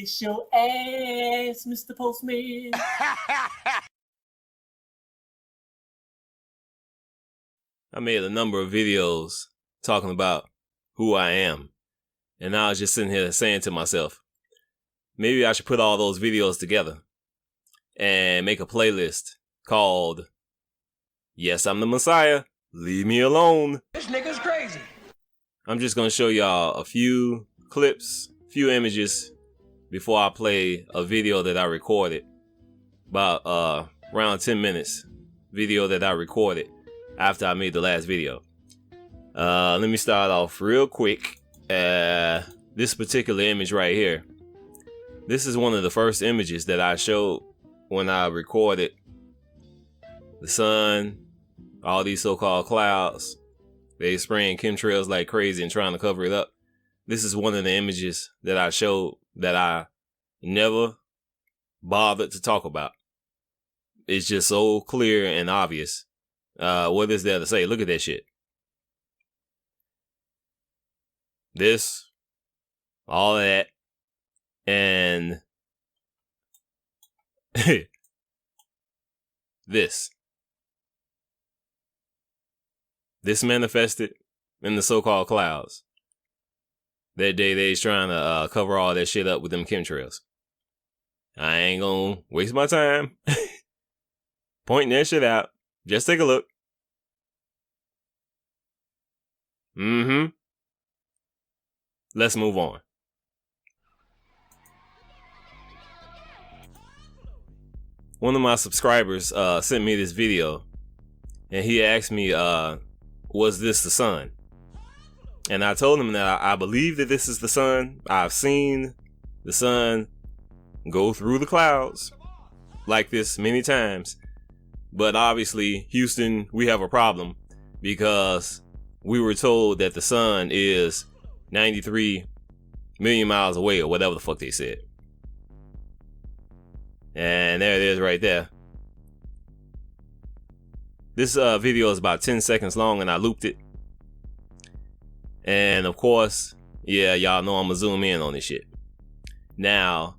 Kiss your ass, Mr. Postman. I made a number of videos talking about who I am. And I was just sitting here saying to myself, maybe I should put all those videos together and make a playlist called Yes, I'm the Messiah. Leave me alone. This nigga's crazy. I'm just going to show y'all a few clips, few images before I play a video that I recorded. About around 10 minutes video that I recorded after I made the last video. Let me start off real quick. This particular image right here. This is one of the first images that I showed when I recorded the sun, all these so-called clouds. They spraying chemtrails like crazy and trying to cover it up. This is one of the images that I showed that I never bothered to talk about. It's just so clear and obvious. What is there to say? Look at that shit. This, all of that, and this. This manifested in the so-called clouds. That day they's trying to cover all that shit up with them chemtrails. I ain't gonna waste my time pointing that shit out. Just take a look. Let's move on. One of my subscribers sent me this video, and he asked me, was this the sun? And I told him that I believe that this is the sun. I've seen the sun go through the clouds like this many times. But obviously, Houston, we have a problem because we were told that the sun is 93 million miles away or whatever the fuck they said. And there it is right there. This video is about 10 seconds long and I looped it. And of course, yeah, y'all know I'm gonna zoom in on this shit. Now,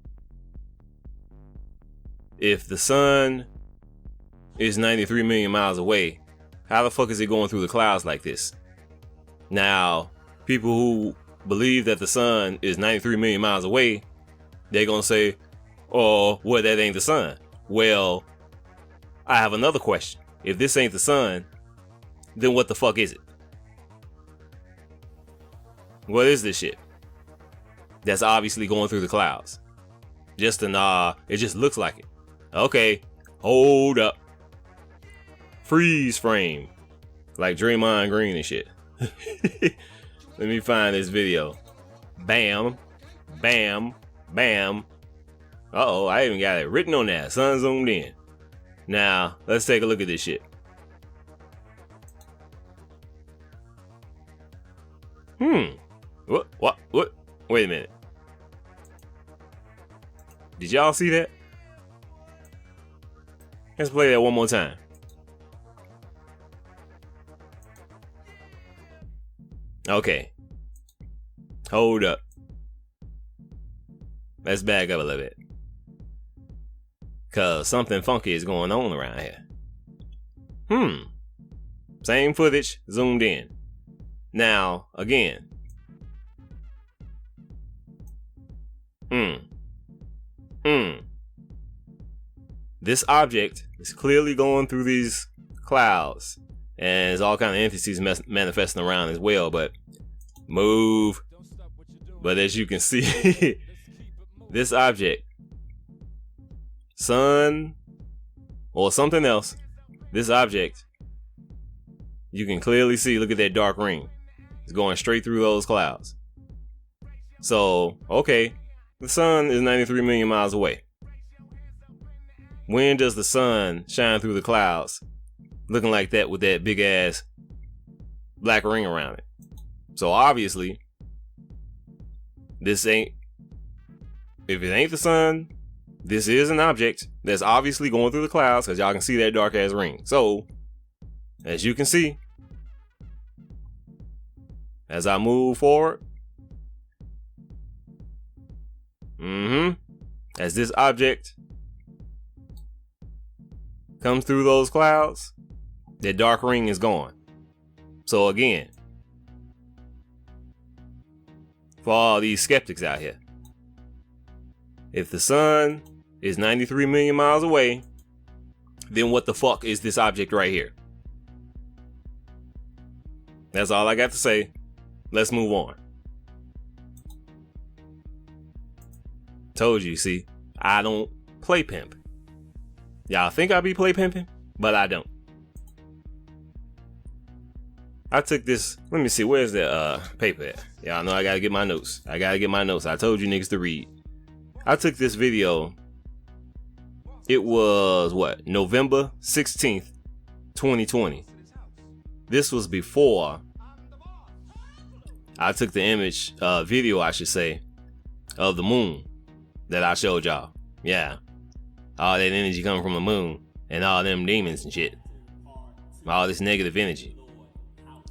if the sun is 93 million miles away, how the fuck is it going through the clouds like this? Now, people who believe that the sun is 93 million miles away, they're gonna say, oh, well, that ain't the sun. Well, I have another question. If this ain't the sun, then what the fuck is it? What is this shit that's obviously going through the clouds? Just it just looks like it. Okay, hold up. Freeze frame. Like Draymond Green and shit. Let me find this video. Bam, bam, bam. Uh-oh, I even got it written on that. Sun zoomed in. Now, let's take a look at this shit. What? Wait a minute. Did y'all see that? Let's play that one more time. Okay. Hold up. Let's back up a little bit. Cause something funky is going on around here. Same footage, zoomed in. Now, again. This object is clearly going through these clouds. And there's all kind of entities manifesting around as well, but move. But as you can see, this object, sun or something else, this object, you can clearly see, look at that dark ring. It's going straight through those clouds. So, okay, the sun is 93 million miles away. When does the sun shine through the clouds looking like that with that big ass black ring around it? So obviously, if it ain't the sun, this is an object that's obviously going through the clouds because y'all can see that dark ass ring. So, as you can see, as I move forward, As this object comes through those clouds, that dark ring is gone. So again, for all these skeptics out here, if the sun is 93 million miles away, then what the fuck is this object right here? That's all I got to say. Let's move on. Told you, see, I don't play pimp. Y'all think I be play pimping, but I don't. I took this, let me see, where's the paper at? Y'all know I gotta get my notes. I told you niggas to read. I took this video. It was what? November 16th, 2020. This was before I took the image, video, I should say, of the moon that I showed y'all. Yeah. All that energy coming from the moon and all them demons and shit. All this negative energy.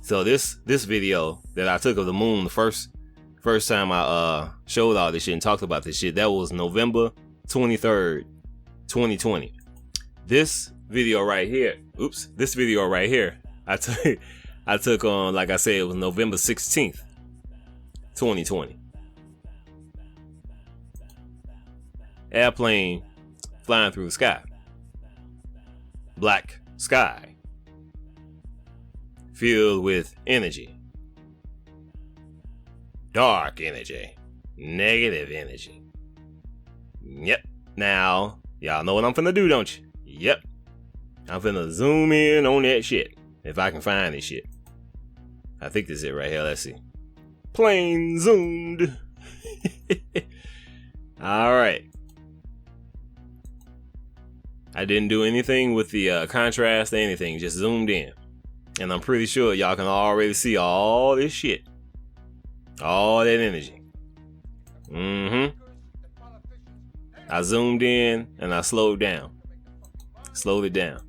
So this video that I took of the moon, the first time I showed all this shit and talked about this shit, that was November 23rd, 2020. This video right here, I took on, like I said, it was November 16th, 2020. Airplane flying through the sky. Black sky. Filled with energy. Dark energy. Negative energy. Yep. Now, y'all know what I'm finna do, don't you? Yep. I'm finna zoom in on that shit. If I can find this shit. I think this is it right here. Let's see. Plane zoomed. Alright. I didn't do anything with the contrast or anything. Just zoomed in. And I'm pretty sure y'all can already see all this shit. All that energy. I zoomed in and I slowed down. Slowed it down.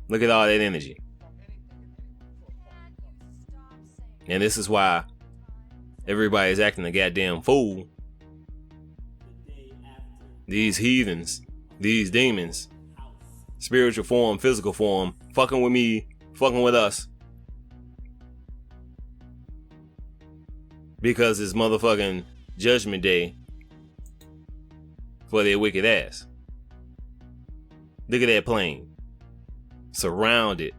Look at all that energy. And this is why everybody's acting a goddamn fool. These heathens, these demons, spiritual form, physical form, fucking with me, fucking with us. Because it's motherfucking judgment day for their wicked ass. Look at that plane. Surrounded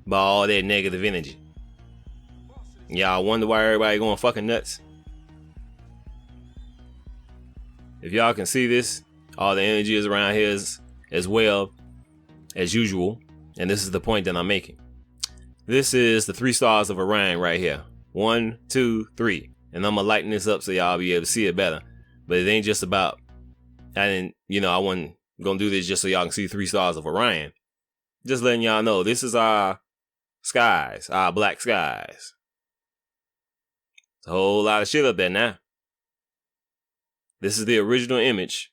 by all that negative energy. Y'all wonder why everybody going fucking nuts? If y'all can see this, all the energy is around here as well as usual. And this is the point that I'm making. This is the 3 stars of Orion right here. 1, 2, 3. And I'm gonna lighten this up so y'all be able to see it better. But it ain't just about, I wasn't gonna do this just so y'all can see 3 stars of Orion. Just letting y'all know, this is our skies, our black skies. It's a whole lot of shit up there now. This is the original image.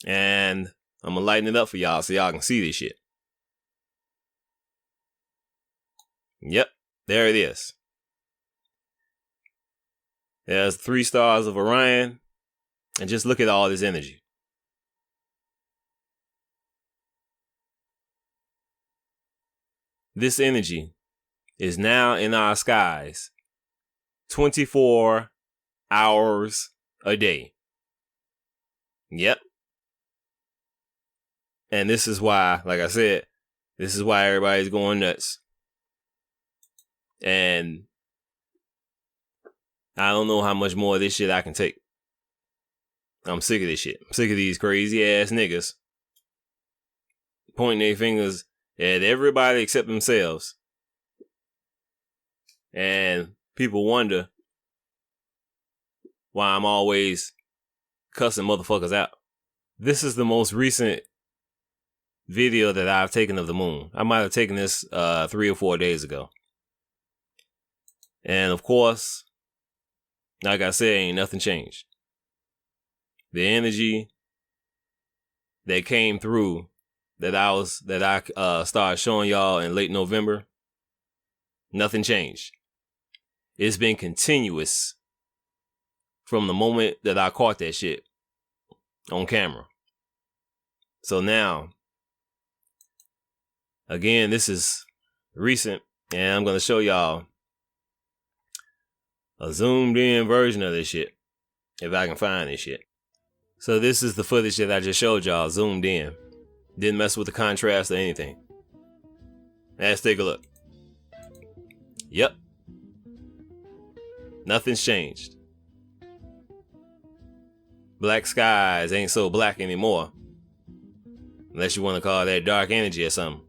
And I'm gonna lighten it up for y'all so y'all can see this shit. Yep, there it is. There's 3 stars of Orion. And just look at all this energy. This energy is now in our skies 24 hours a day. Yep. And this is why, like I said, this is why everybody's going nuts. And I don't know how much more of this shit I can take. I'm sick of this shit. I'm sick of these crazy ass niggas pointing their fingers at everybody except themselves. And people wonder why I'm always cussing motherfuckers out. This is the most recent video that I've taken of the moon. I might have taken this 3 or 4 days ago. And of course, like I said, ain't nothing changed. The energy that came through that I started showing y'all in late November, nothing changed. It's been continuous from the moment that I caught that shit on camera. So now, again, this is recent, and I'm going to show y'all a zoomed in version of this shit, if I can find this shit. So this is the footage that I just showed y'all, zoomed in. Didn't mess with the contrast or anything. Let's take a look. Yep. Nothing's changed. Black skies ain't so black anymore. Unless you want to call that dark energy or something.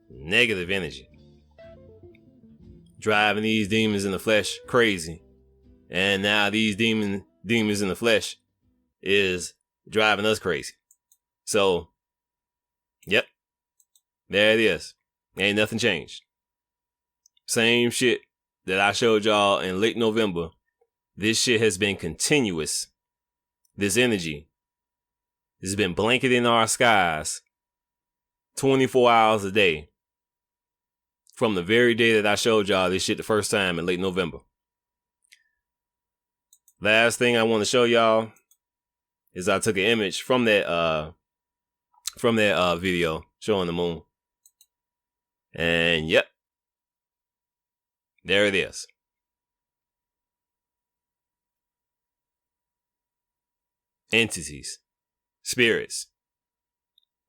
Negative energy. Driving these demons in the flesh crazy. And now these demons in the flesh is driving us crazy. So, yep. There it is. Ain't nothing changed. Same shit that I showed y'all in late November. This shit has been continuous. This energy has been blanketing our skies 24 hours a day from the very day that I showed y'all this shit the first time in late November. Last thing I want to show y'all is I took an image from that video showing the moon. And yep, there it is. Entities, spirits.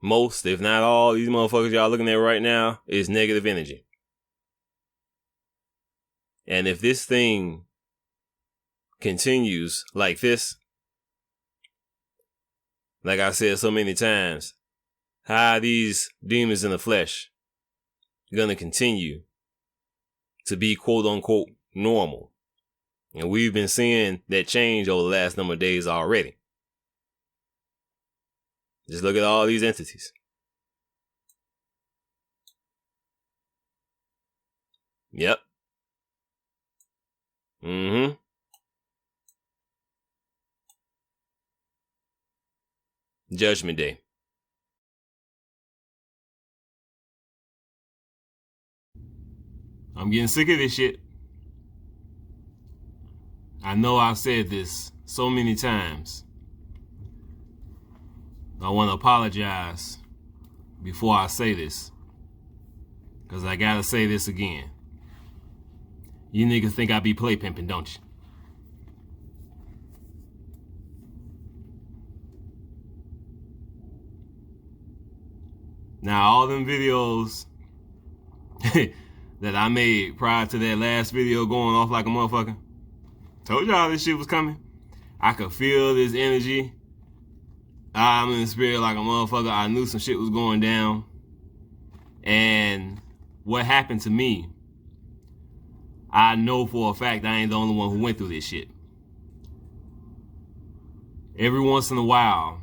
Most, if not all, these motherfuckers y'all looking at right now is negative energy. And if this thing continues like this, like I said so many times, how are these demons in the flesh gonna continue to be quote unquote normal? And we've been seeing that change over the last number of days already. Just look at all these entities. Yep. Judgment Day. I'm getting sick of this shit. I know I've said this so many times. I want to apologize before I say this, because I gotta say this again. You niggas think I be play pimping, don't you? Now, all them videos that I made prior to that last video going off like a motherfucker, told y'all this shit was coming. I could feel this energy. I'm in the spirit like a motherfucker. I knew some shit was going down. And what happened to me, I know for a fact I ain't the only one who went through this shit. Every once in a while,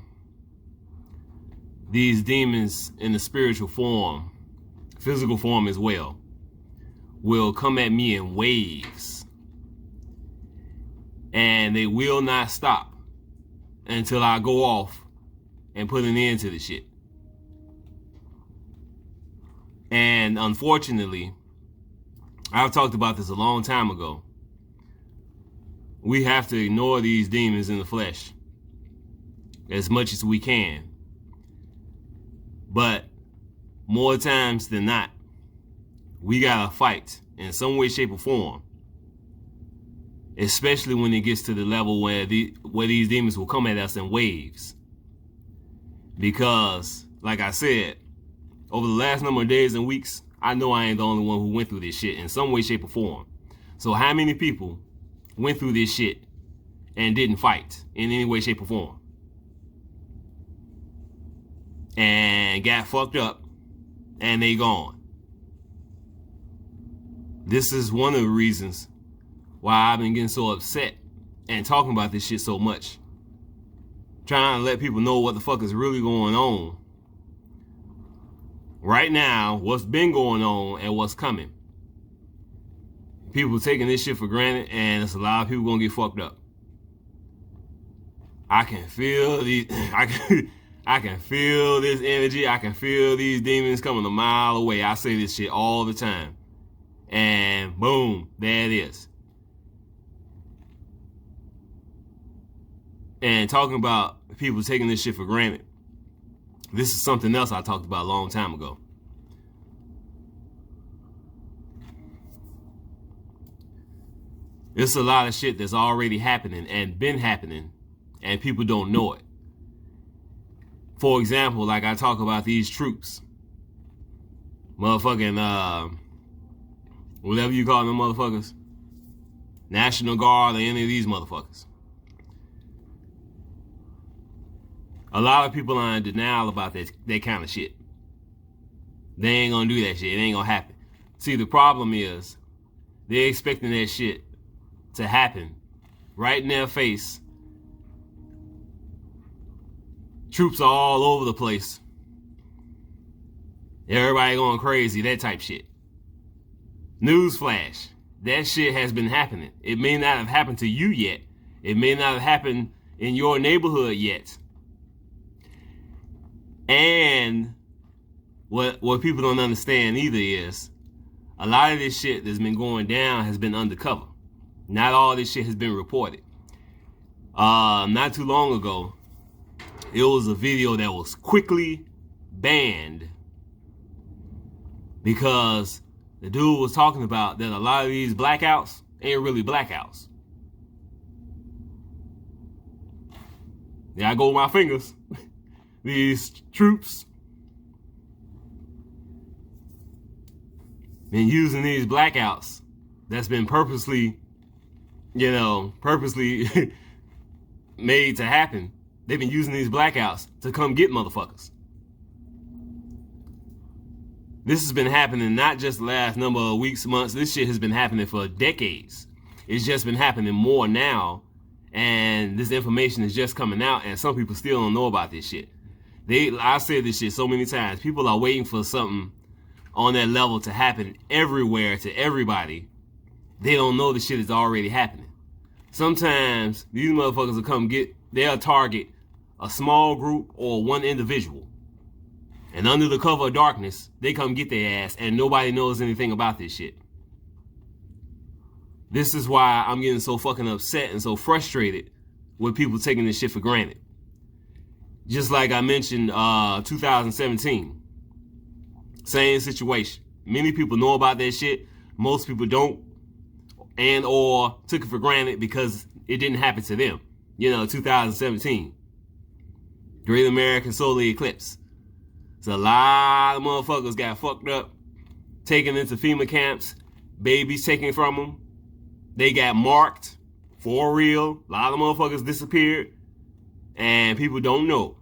these demons in the spiritual form, physical form as well, will come at me in waves. And they will not stop until I go off and put an end to the shit. And unfortunately, I've talked about this a long time ago. We have to ignore these demons in the flesh as much as we can. But more times than not, we gotta fight in some way, shape, or form. Especially when it gets to the level where these demons will come at us in waves. Because, like I said, over the last number of days and weeks, I know I ain't the only one who went through this shit in some way, shape, or form. So how many people went through this shit and didn't fight in any way, shape, or form? And got fucked up and they gone. This is one of the reasons why I've been getting so upset and talking about this shit so much. Trying to let people know what the fuck is really going on right now, what's been going on and what's coming. People taking this shit for granted, and there's a lot of people gonna get fucked up. I can feel these I can feel this energy. I can feel these demons coming a mile away. I say this shit all the time. And boom, there it is. And talking about people taking this shit for granted, this is something else I talked about a long time ago. It's a lot of shit that's already happening and been happening, and people don't know it. For example, like I talk about these troops. Motherfucking, whatever you call them motherfuckers. National Guard or any of these motherfuckers. A lot of people are in denial about that kind of shit. They ain't gonna do that shit. It ain't gonna happen. See, the problem is, they're expecting that shit to happen right in their face. Troops are all over the place. Everybody going crazy, that type shit. Newsflash, that shit has been happening. It may not have happened to you yet. It may not have happened in your neighborhood yet. And what people don't understand either is a lot of this shit that's been going down has been undercover. Not all this shit has been reported. Not too long ago, it was a video that was quickly banned because the dude was talking about that a lot of these blackouts ain't really blackouts. There I go with my fingers. These troops been using these blackouts that's been purposely made to happen. They've been using these blackouts to come get motherfuckers. This has been happening not just the last number of weeks, months. This shit has been happening for decades. It's just been happening more now, and this information is just coming out, and some people still don't know about this shit. I said this shit so many times. People are waiting for something on that level to happen everywhere to everybody. They don't know the shit is already happening. Sometimes these motherfuckers will they'll target a small group or one individual. And under the cover of darkness, they come get their ass and nobody knows anything about this shit. This is why I'm getting so fucking upset and so frustrated with people taking this shit for granted. Just like I mentioned 2017. Same situation. Many people know about that shit. Most people don't and or took it for granted because it didn't happen to them. 2017. Great American Solar Eclipse. So a lot of motherfuckers got fucked up, taken into FEMA camps, babies taken from them. They got marked for real. A lot of motherfuckers disappeared. And people don't know.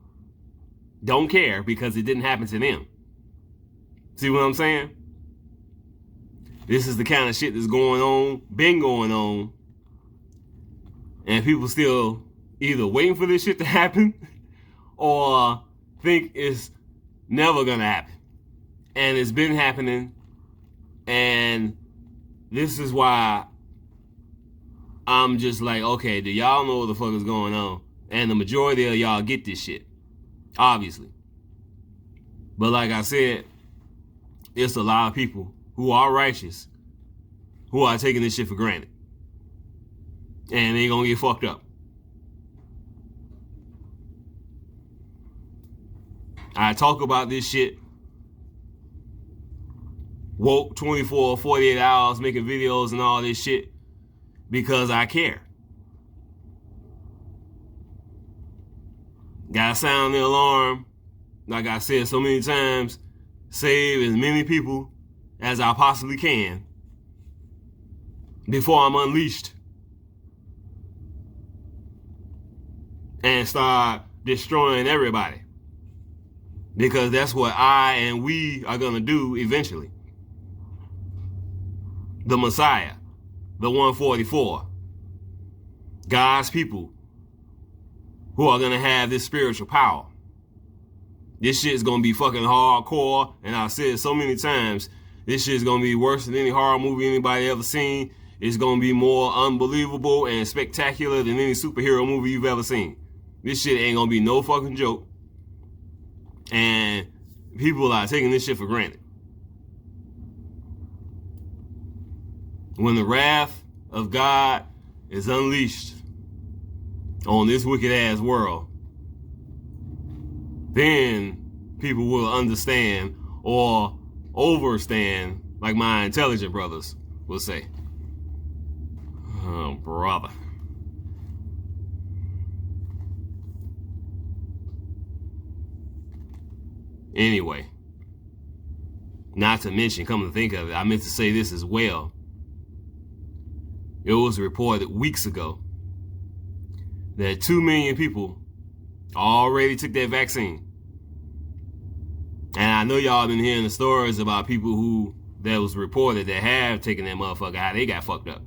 Don't care because it didn't happen to them. See what I'm saying? This is the kind of shit that's going on, been going on. And people still either waiting for this shit to happen or think it's never gonna happen. And it's been happening. And this is why I'm just like, okay, do y'all know what the fuck is going on? And the majority of y'all get this shit. Obviously. But like I said, it's a lot of people who are righteous who are taking this shit for granted. And they gonna get fucked up. I talk about this shit. Woke 24, 48 hours making videos and all this shit because I care. Gotta sound the alarm. Like I said so many times, save as many people as I possibly can before I'm unleashed and start destroying everybody. Because that's what I and we are gonna do eventually. The Messiah, the 144, God's people who are gonna have this spiritual power. This shit is gonna be fucking hardcore, and I've said so many times, this shit is gonna be worse than any horror movie anybody ever seen. It's gonna be more unbelievable and spectacular than any superhero movie you've ever seen. This shit ain't gonna be no fucking joke. And people are taking this shit for granted. when the wrath of God is unleashed on this wicked ass world, then people will understand or overstand, like my intelligent brothers will say. Oh, brother. Anyway, not to mention, come to think of it, I meant to say this as well. It was reported weeks ago that 2 million people already took that vaccine. And I know y'all been hearing the stories about people that was reported that have taken that motherfucker, how they got fucked up.